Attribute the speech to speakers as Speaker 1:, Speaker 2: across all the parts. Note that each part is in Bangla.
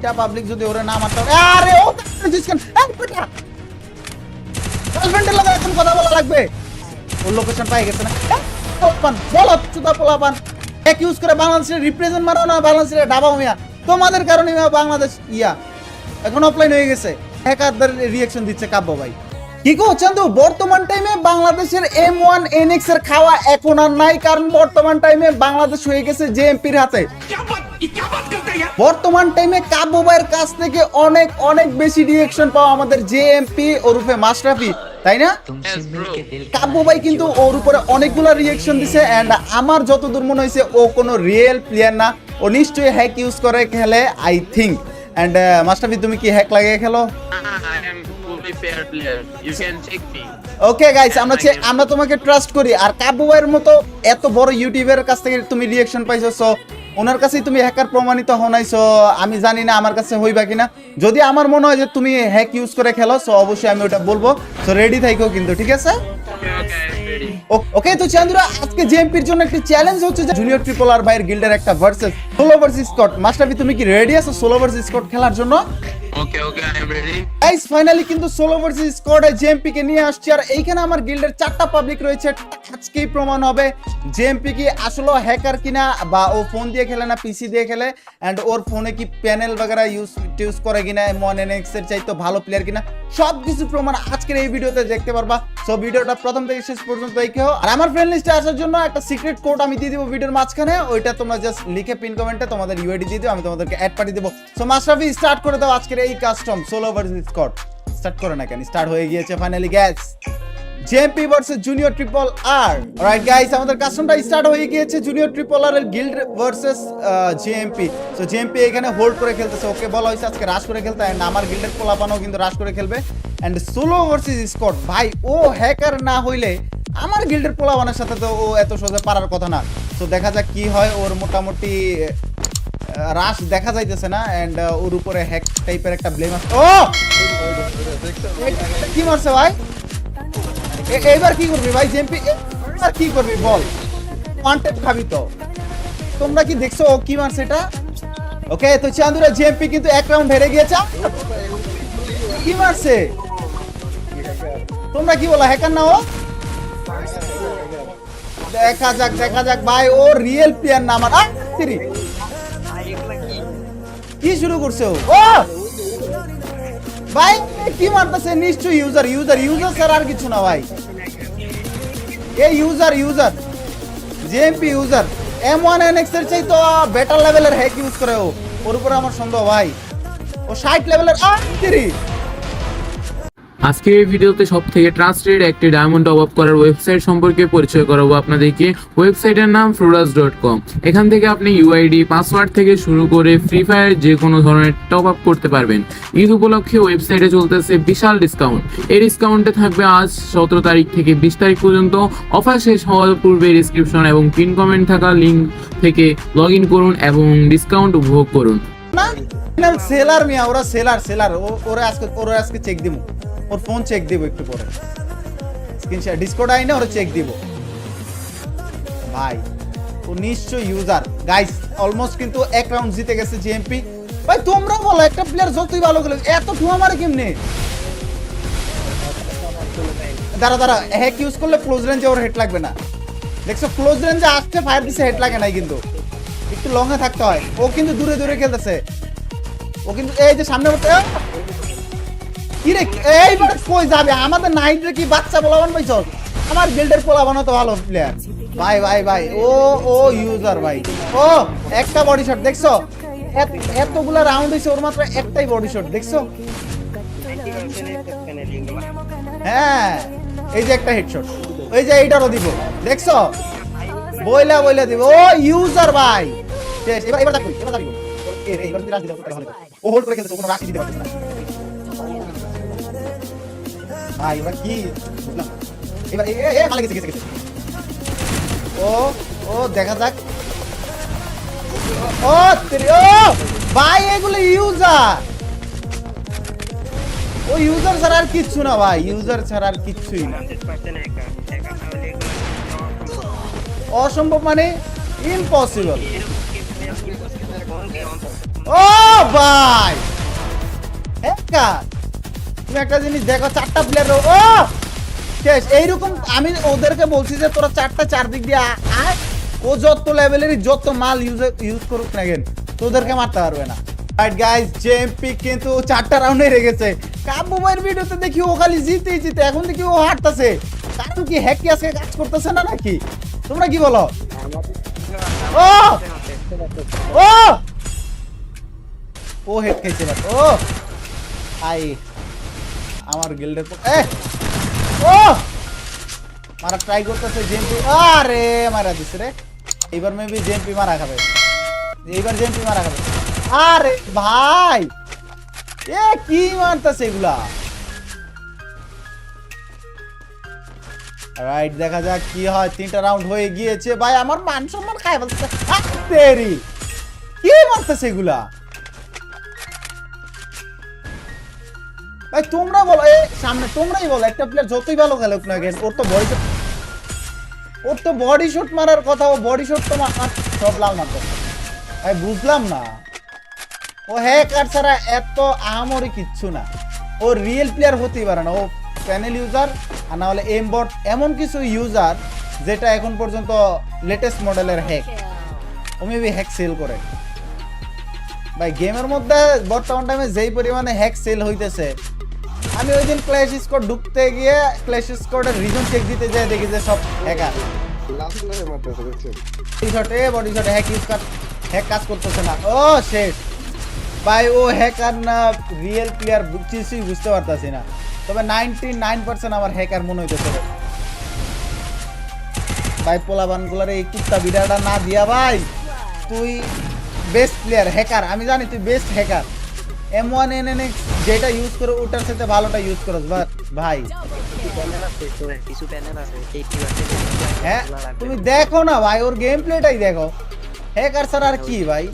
Speaker 1: টা পাবলিক যদি ওরে না মারতো আরে ও জিসকান এই বেটা গার্লফ্রেন্ডের লগে এখন কথা বলা লাগবে ওর লোকেশন পাই গেছে না ওপন বলো চুদা পোলাপান এক ইউজ করে বাংলাদেশের রিপ্রেজেন্ট মারো না বাংলাদেশের ডাবাও মিয়া তোমাদের কারণে বাংলাদেশ এখন অফলাইন হয়ে গেছে হ্যাকারদের রিঅ্যাকশন দিচ্ছে কাব্য ভাই কি কো চান্দু বর্তমান টাইমে বাংলাদেশের M1 NX এর খাওয়া এখন আর নাই কারণ বর্তমান টাইমে বাংলাদেশ হয়ে গেছে জেএমপির হাতে বর্তমান টাইমে কাব্য ভাইয়ের কাছ থেকে অনেক অনেক বেশি রিঅ্যাকশন পাওয়া আমাদের জেএমপি ওরফে মাশরাফি তাই না কাব্য ভাই কিন্তু ওর উপরে অনেকগুলো রিঅ্যাকশন দিছে এন্ড আমার যতদূর মনে হইছে ও কোনো রিয়েল প্লেয়ার না ও নিশ্চয়ই হ্যাক ইউজ করে খেলে আই থিংক এন্ড মাশরাফি তুমি কি হ্যাক লাগিয়ে খেলো ওকে গাইস আমরা তোমাকে ট্রাস্ট করি আর কাব্য ভাইয়ের মতো এত বড় ইউটিউবের কাছ থেকে তুমি রিঅ্যাকশন পাইছো সো ওনার কাছেই তুমি হ্যাকার প্রমাণিত হনাইছো আমি জানি না আমার কাছে হইবা কিনা যদি আমার মনে হয় যে তুমি হ্যাক ইউজ করে খেলো সো অবশ্যই আমি ওটা বলবো সো রেডি থাইকো কিন্তু ঠিক আছে ওকে তো চান্দুরা আজকে জেএমপির জন্য একটা চ্যালেঞ্জ হচ্ছে যে জুনিয়র ট্রিপল আর ভাইয়ের গিল্ডের একটা ভার্সেস সোলো ভার্সেস স্কট মাস্টারবি তুমি কি রেডি আছো সোলো ভার্সেস স্কট খেলার জন্য
Speaker 2: okay I am ready
Speaker 1: guys finally কিন্তু সোলো ভার্সেস স্কোয়াডে জেএমপি কে নিয়ে আসছে আর এইখানে আমার গিল্ডের 4টা পাবলিক রয়েছে আজকেই প্রমাণ হবে জেএমপি কি আসলে হ্যাকার কিনা বা ও ফোন দিয়ে খেলে না পিসি দিয়ে খেলে এন্ড ওর ফোনে কি প্যানেল वगैरह ইউজ করে কিনা M1 NX এর চাইতে ভালো প্লেয়ার কিনা সবকিছু প্রমাণ আজকের এই ভিডিওতে দেখতে পারবা সো ভিডিওটা প্রথম থেকে শেষ পর্যন্ত দেখো আর আমার ফ্রেন্ড লিস্টে আসার জন্য একটা সিক্রেট কোড আমি দিয়ে দিব ভিডিওর মাঝখানে ওইটা তোমরা জাস্ট লিখে পিন কমেন্টে তোমাদের ইউআইডি দিয়ে দিও আমি তোমাদেরকে অ্যাড পাঠিয়ে দেব সো মাশরাফি স্টার্ট করে দাও আজকের এই কাস্টম সোলো ভার্সেস স্কট স্টার্ট করে না কেন স্টার্ট হয়ে গিয়েছে finally guys JMP versus junior triple R alright guys আমাদের কাস্টমটা স্টার্ট হয়ে গিয়েছে জুনিয়র ট্রিপল আর এর guild versus JMP so JMP এখানে হোল্ড করে খেলতেছে ওকে বলা হয়েছে আজকে রাশ করে খেলতে এন্ড আমার গিল্ডের পোলাপানও কিন্তু রাশ করে খেলবে এন্ড সোলো ভার্সেস স্কট ভাই ও হ্যাকার না হইলে আমার গিল্ডের পোলাপানের সাথে তো ও এত সোজা পারার কথা না তো দেখা যাক কি হয় ওর মোটামুটি রাশ দেখা যাইতেছে না এন্ড ওর উপরে হ্যাক টাইপের একটা ব্লেম আছে ও কি মারছে ভাই এইবার কি করবি ভাই জেএমপি এবার কি করবি বল ওয়ান্টেড খাবি তো তোমরা কি দেখছো ও কি মারছে এটা ওকে তো চান্দুরা জেএমপি কিন্তু এক রাউন্ড হেরে গিয়েছে কি মারছে তোমরা কি বলো হ্যাকার না ও দেখা যাক ভাই ও রিয়েল প্লেয়ার না আমার কি শুরু করছে ও ভাই কি মারতেছে নিশ্চয়ই ইউজার স্যার আর কিছু না ভাই এই user JMP user M1 NX এর চাই তো বেটার লেভেলের হ্যাক ইউজ করে ও ওর উপরে আমার সন্দেহ ভাই ও 60 লেভেলের
Speaker 3: আজকের এই ভিডিওতে সবথেকে ট্রাস্টেড একটি ডায়মন্ড টপ আপ করার ওয়েবসাইট সম্পর্কে পরিচয় করাবো আপনাদেরকে ওয়েবসাইটের নাম fruras.com এখান থেকে আপনি ইউআইডি পাসওয়ার্ড থেকে শুরু করে ফ্রি ফায়ার যে কোনো ধরনের টপ আপ করতে পারবেন ঈদ উপলক্ষে ওয়েবসাইটে চলতেছে বিশাল ডিসকাউন্ট এই ডিসকাউন্টে থাকবে আজ 17 তারিখ থেকে 20 তারিখ পর্যন্ত অফার শেষ হওয়ার পূর্বে ডেসক্রিপশন এবং পিন কমেন্ট থাকা লিংক থেকে লগ ইন করুন এবং ডিসকাউন্ট উপভোগ করুন
Speaker 1: না সেলার মিয়া ওরা সেলার ওরা আজকে চেক দিমু ওর ফোন চেক দিব একটু পরে স্ক্রিনশট ডিসকর্ড আইনা ওরা চেক দিব ভাই ও নিশ্চয়ই ইউজার গাইস অলমোস্ট কিন্তু এক রাউন্ড জিতে গেছে জেএমপি ভাই তোমরা বলো একটা প্লেয়ার যতই ভালো খেলে এত ঠুয়া মারে কেমনে দাঁড়া হ্যাক ইউজ করলে ক্লোজ রেঞ্জে ওর হেড লাগবে না দেখছো ক্লোজ রেঞ্জে আসতে ফায়ার দিছে হেড লাগে নাই কিন্তু একটু লং এ থাকতে হয় ও কিন্তু দূরে খেলতেছে ও কিন্তু এই যে সামনে কি রে এইবার কই যাবে আমাদের নাইটরে কি বাচ্চা বলাবান পাইছ আমার গিল্ডের পোলাবানো তো ভালো প্লেয়ার ভাই ও ইউজার ভাই ও একটা বডি শট দেখছো এতগুলা রাউন্ড হইছে ওর মাত্র একটাই বডি শট দেখছো হ্যাঁ এই যে একটা হেডশট ওই যে এইটারও দিব দেখছো বইলা দিব ও ইউজার ভাই শেষ এবার দেখো এবার রাশ দিতে হবে ও হোল্ড করে খেলছে কোনো রাশ দিতে পারছে না ভাই এবার কি বুঝলাম এবার ভালো গেছে ও দেখা যাক ও ভাই এগুলো ইউজার ছাড়া আর কিচ্ছু না ভাই ইউজার ছাড়া আর কিচ্ছুই না অসম্ভব মানে ইম্পসিবল ও ভাই হ্যাকার, তুমি একটা জিনিস দেখো, 4টা প্লেয়ার ও শেষ। এইরকম আমি ওদেরকে বলছি যে তোরা 4টা চারদিক দিয়ে আয়, ও যত লেভেলেরই যত মাল ইউজ করুক না কেন তোদেরকে মারতে পারবে না। রাইট গাইস, জেএমপি কিন্তু 4টা রাউন্ডে রেখেছে। কাব্বু ভাইয়ের ভিডিওতে দেখি ও খালি জিতেই জিতে, এখন দেখি ও হারতেছে। কারণ কি হ্যাক কি আজকে কাজ করতেছে না নাকি, তোমরা কি বলো? ও ও ও হেড খাইছে বাট ও আই আমার গিল্ডের ও মারা ট্রাই করতেছে জেএমপি। আরে মারা দিছে রে, এইবার মেবি জেএমপি মারা খাবে, এইবার জেএমপি মারা খাবে। আরে ভাই এ কি মারতেছে এগুলা। রাইট, দেখা যাক কি হয়। 3টা রাউন্ড হয়ে গিয়েছে ভাই, আমার মান সম্মান খায় বলতেছে। তেরি কি মারতেছে এগুলা ভাই, তোমরা বলো সামনে, তোমরাই বলো একটা প্লেয়ার যতই ভালো খেলুক না কেন, ওর তো বডি শট মারার কথা, ও বডি শট তো সব লাল মারতেছে ভাই, বুঝলাম না। ও হ্যাকার ছাড়া এত আহামরি কিচ্ছু না, ও রিয়েল প্লেয়ার হতেই পারে না। ও প্যানেল ইউজার আর না হলে এমবট, এমন কিছু ইউজার যেটা এখন পর্যন্ত লেটেস্ট মডেলের হ্যাক, ও মেবি হ্যাক সেল করে ভাই। গেমের মধ্যে বর্তমান টাইমে যেই পরিমাণে হ্যাক সেল হইতেছে, আমি ওই দিন ক্ল্যাশ স্কোয়াড ঢুকতে গিয়ে ক্ল্যাশ স্কোয়াডের রিজন চেক দিতে যাই, দেখি যে সব হ্যাকার। বডি শটে হ্যাক কাজ করতেছে না। ও শেষ ভাই, ও হ্যাকার না রিয়েল প্লেয়ার কিছুই বুঝতে পারতাছি না, তবে 99% আমার হ্যাকার মনে হইতেছে ভাই। পোলাবানগুলার এই কুত্তা বিড়াটা না দিয়া ভাই, তুই বেস্ট প্লেয়ার হ্যাকার, আমি জানি তুই বেস্ট হ্যাকার। M1NNX যেটা ইউজ করে ওটার সাথে ভালোটা ইউজ করস ভাই। হ্যাঁ তুমি দেখো না ভাই, ওর গেম প্লেটাই দেখো, হ্যাকার ছাড়া আর কি ভাই।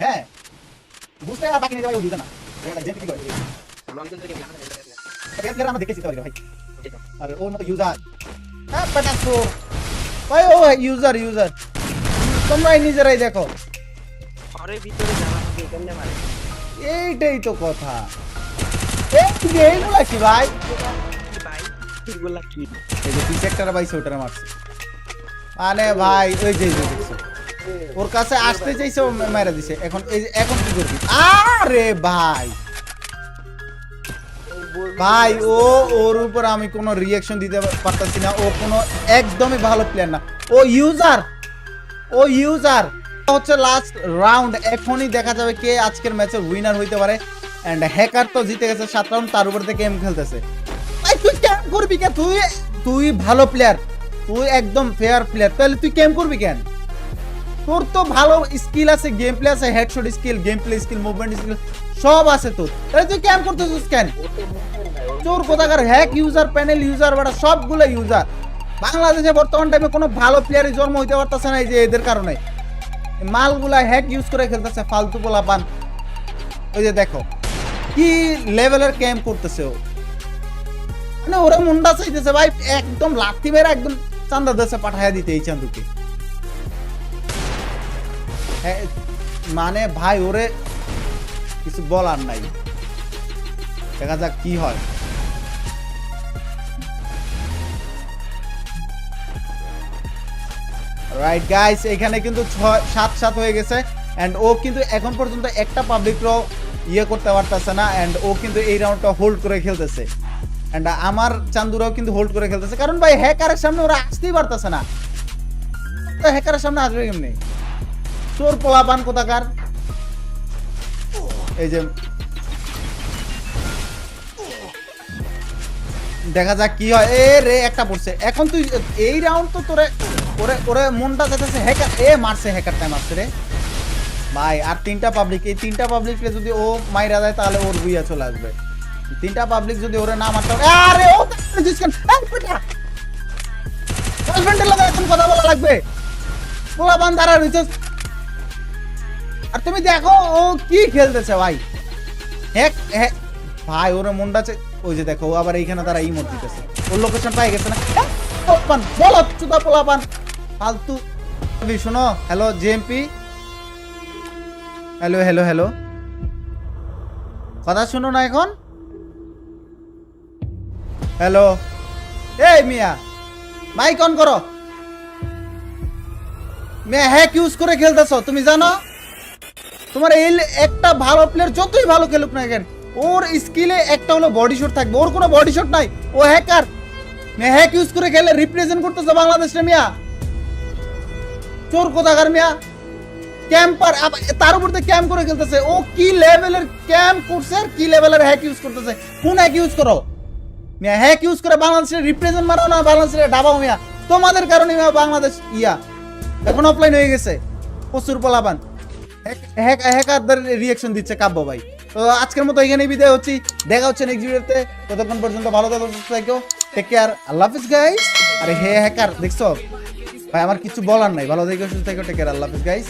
Speaker 1: হ্যাঁ বুঝতে বাকি নেই ভাই, ও দিতে না আমরা দেখেছি তো ভাই। আরে ওর মতো ইউজার, হ্যাঁ পাটাসো ভাই, ও ইউজার তোমরাই নিজেরাই দেখো। এইটাই তো কথা, এইগুলা কি ভাই, এই যে পিছেকটারা ভাই ওটারে মারছে মানে ভাই, ওই যে দেখছো ওর কাছে আসতে চাইছে, ও মেরে দিছে। এখন এখন কি করবি? আরে ভাই ভাই, ওর উপর আমি কোনো রিঅ্যাকশন দিতে পারতাছি না, ও কোনো একদমই ভালো প্লেয়ার না, ও ইউজার হচ্ছে লাস্ট রাউন্ড। এখনই দেখা যাবে কে আজকের ম্যাচের উইনার হইতে পারে। এন্ড হ্যাকার তো জিতে গেছে 7 রাউন্ড, তার উপর থেকে গেম খেলতেছে ভাই। তুই কেন করবি কেন? তুই ভালো প্লেয়ার, তুই একদম ফেয়ার প্লেয়ার, তাহলে তুই কেম করবি কেন? তোর তো ভালো স্কিল আছে, গেম প্লে আছে, headshot skill, game play skill, movement skill সব আছে তোর, তাহলে তুই ক্যাম্প করতেছিস কেন? তোর কোথাকার হ্যাক ইউজার, প্যানেল ইউজার, বাড়া সবগুলো ইউজার। বাংলাদেশে বর্তমান টাইমে কোনো ভালো প্লেয়ারের জন্ম হইতে পারতেছে না, এই যে এদের কারণে মালগুলা হ্যাক ইউজ করে খেলতেছে, ফালতু পোলাপান। ওই যে দেখো কি লেভেলের ক্যাম্প করতেছে ও, মানে ওরা মুন্ডা চাইতেছে ভাই, একদম লাথি মেরে একদম চান্দা দেশে পাঠাইয়া দিতে এই চান্দুকে। মানে ভাই ওরে কিছু বলার নাই, দেখা যাক কি হয়। রাইট গাইস, এখানে কিন্তু 7-7 হয়ে গেছে। এন্ড ও কিন্তু এখন পর্যন্ত একটা পাবলিক র ইয়ে করতে পারতেছে না, এন্ড ও কিন্তু এই রাউন্ডটা হোল্ড করে খেলতেছে। এন্ড আমার চান্দুরাও কিন্তু হোল্ড করে খেলতেছে, কারণ ভাই হ্যাকারের সামনে ওরা আসতেই পারতেছে না। তো হ্যাকারের সামনে আসবে কেমনি? চোর পোলাপান কোথাকার। এই যে দেখা যাক কি হয়। এ রে একটা পড়ছে। এখন তুই এই রাউন্ড তো তোরে ওরে মনটা যেতেছে হ্যাকার, মারছে, হ্যাকারটা মারছে রে ভাই। আর 3টা পাবলিক, এই 3টা পাবলিককে যদি ও মাইরা দেয় তাহলে ওর বুইয়া চলে আসবে। 3টা পাবলিক যদি ওরে না মারতে, আরে ও ডিসকান, এই বেটা গার্লফ্রেন্ডের লগে এখন কথা বলা লাগবে, পোলা বান্দারা রইছে। আর তুমি দেখো ও কি খেলতেছে ভাই, হ্যাক ভাই, ওর মনটা ওই যে দেখো আবার এইখানে তারা ইমোট দিতেছে, ওর লোকেশন পাই গেছে না। পোলাপান বলো চুদা পোলাপান ফালতু শোনো, hello JMP, hello hello hello, কথা শুনো না এখন? হ্যালো, এই মিয়া মাইক অন করো। মিয়া হ্যাক ইউজ করে খেলতেছো, তুমি জানো? তোমার এই একটা ভালো প্লেয়ার যতই ভালো খেলুক না কেন, ওর স্কিলে একটা হলো বডি শট থাকবে, ওর কোনো বডি শট নাই, ও হ্যাকার। মিয়া হ্যাক ইউজ করে খেলে রিপ্রেজেন্ট করতেছে বাংলাদেশে মিয়া, চোর কোথাকার মিয়া, ক্যাম্পার, তার উপর দিয়ে ক্যাম্প করে খেলতেছে। ও কি লেভেলের ক্যাম্প করছে আর কি লেভেলের হ্যাক ইউজ করতেছে? কোন হ্যাক ইউজ করো মিয়া? হ্যাক ইউজ করে বাংলাদেশের রিপ্রেজেন্ট মারো না, বাংলাদেশের ডাবাও মিয়া। তোমাদের কারণে মিয়া বাংলাদেশ এখন অফলাইন হয়ে গেছে, প্রচুর পোলাপান হ্যাকারদের রিঅ্যাকশন দিচ্ছে কাব্য ভাই। তো আজকের মতো এখানেই বিদায় হচ্ছি, দেখা হচ্ছে নেক্সট ভিডিওতে। ততক্ষণ পর্যন্ত ভালো থাকো, সুস্থ থাকো, টেক কেয়ার, আল্লাহ হাফিজ গাইস। আরে হে হ্যাকার দেখছো ভাই, আমার কিছু বলার নাই, ভালো থাকো, সুস্থ থাকো, টেক কেয়ার, আল্লাহ হাফিজ গাইস।